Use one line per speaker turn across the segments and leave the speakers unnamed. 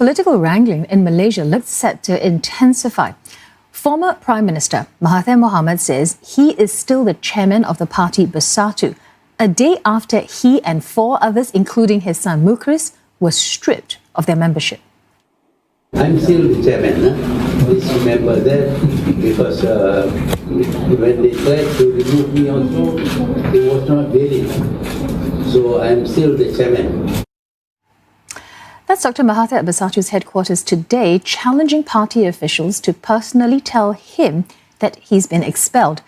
Political wrangling in Malaysia looks set to intensify. Former Prime Minister Mahathir Mohamad says he is still the chairman of the party Bersatu, a day after he and 4 others, including his son Mukris, were stripped of their membership.
I'm still the chairman. Please remember that, because when they tried to remove me also, it was not valid. So I'm still the chairman.
That's Dr. Mahathir at Bersatu's headquarters today, challenging party officials to personally tell him that he's been expelled.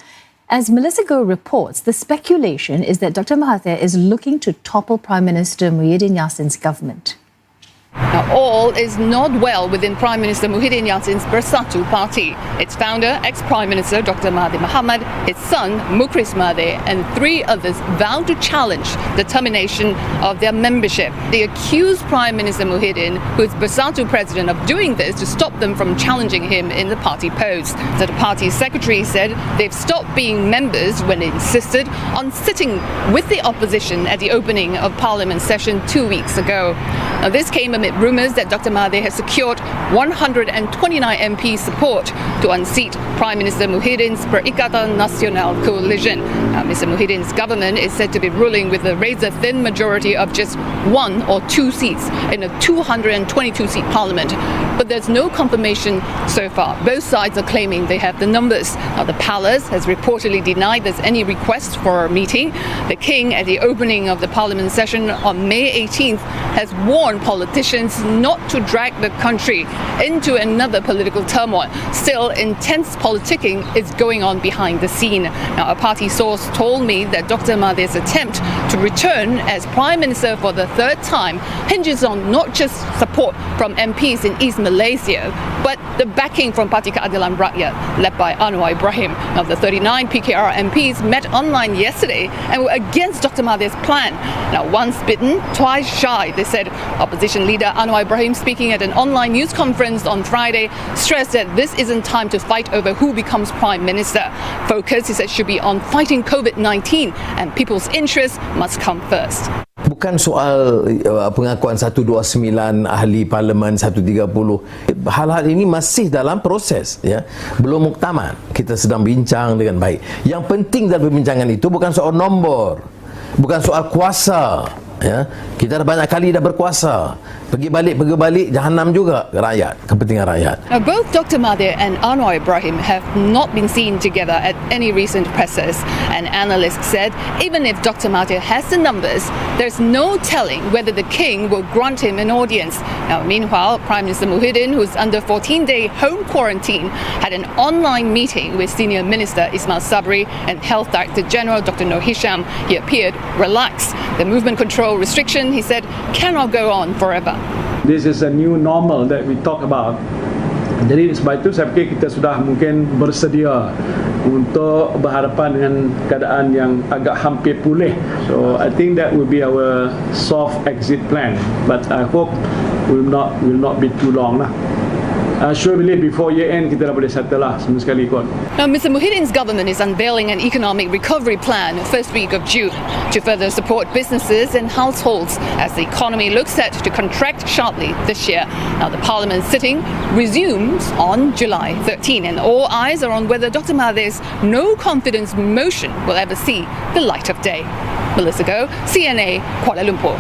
As Malaysia Go reports, the speculation is that Dr. Mahathir is looking to topple Prime Minister Muhyiddin Yassin's government.
Now, all is not well within Prime Minister Muhyiddin Yassin's Bersatu party. Its founder, ex-Prime Minister Dr. Mahathir Mohamad, his son Mukris Mahathir and 3 others vowed to challenge the termination of their membership. They accused Prime Minister Muhyiddin, who is Bersatu president, of doing this to stop them from challenging him in the party post. So the party's secretary said they've stopped being members when they insisted on sitting with the opposition at the opening of Parliament session 2 weeks ago. Now, this came amid rumours that Dr. Mahathir has secured 129 MP support to unseat Prime Minister Muhyiddin's Perikatan Nasional coalition. Now, Mr. Muhyiddin's government is said to be ruling with a razor-thin majority of just 1 or 2 seats in a 222-seat parliament. But there's no confirmation so far. Both sides are claiming they have the numbers. Now, the palace has reportedly denied there's any request for a meeting. The king, at the opening of the parliament session on May 18th, has warned politicians not to drag the country into another political turmoil. Still, intense politicking is going on behind the scene. Now, a party source told me that Dr. Mahathir's attempt to return as Prime Minister for the 3rd time hinges on not just support from MPs in East Malaysia, but the backing from Parti Keadilan Rakyat, led by Anwar Ibrahim. Now, the 39 PKR MPs met online yesterday and were against Dr. Mahathir's plan. Now, once bitten, twice shy, they said. Opposition leader Anwar Ibrahim, speaking at an online news conference on Friday, stressed that this isn't time to fight over who becomes Prime Minister. Focus, he said, should be on fighting COVID-19 and people's interests must come first.
Bukan soal pengakuan 129 ahli parlimen 130. Hal-hal ini masih dalam proses, ya. Belum muktamad. Kita sedang bincang dengan baik. Yang penting dalam perbincangan itu bukan soal nombor, bukan soal kuasa, ya. Kita dah banyak kali dah berkuasa. Pergi balik jahanam juga rakyat, kepentingan rakyat.
Now, both Dr. Mahathir and Anwar Ibrahim have not been seen together at any recent presses. And analysts said even if Dr. Mahathir has the numbers, there's no telling whether the king will grant him an audience. Now, meanwhile, Prime Minister Muhyiddin, who's under 14-day home quarantine, had an online meeting with Senior Minister Ismail Sabri and Health Director General Dr. Noor Hisham. He appeared relaxed. The movement control restriction, he said, cannot go on forever.
This is a new normal that we talk about. Jadi sebab itu saya fikir kita sudah mungkin bersedia untuk berhadapan dengan keadaan yang agak hampir pulih. So I think that will be our soft exit plan. But I hope will not be too long lah. Sure believe before year end kita dah boleh settle lah semua sekali kot.
Now, Mr. Muhyiddin's government is unveiling an economic recovery plan first week of June to further support businesses and households as the economy looks set to contract sharply this year. Now, the parliament sitting resumes on July 13 and all eyes are on whether Dr. Mahathir's no confidence motion will ever see the light of day. Malaysia Go, CNA, Kuala Lumpur.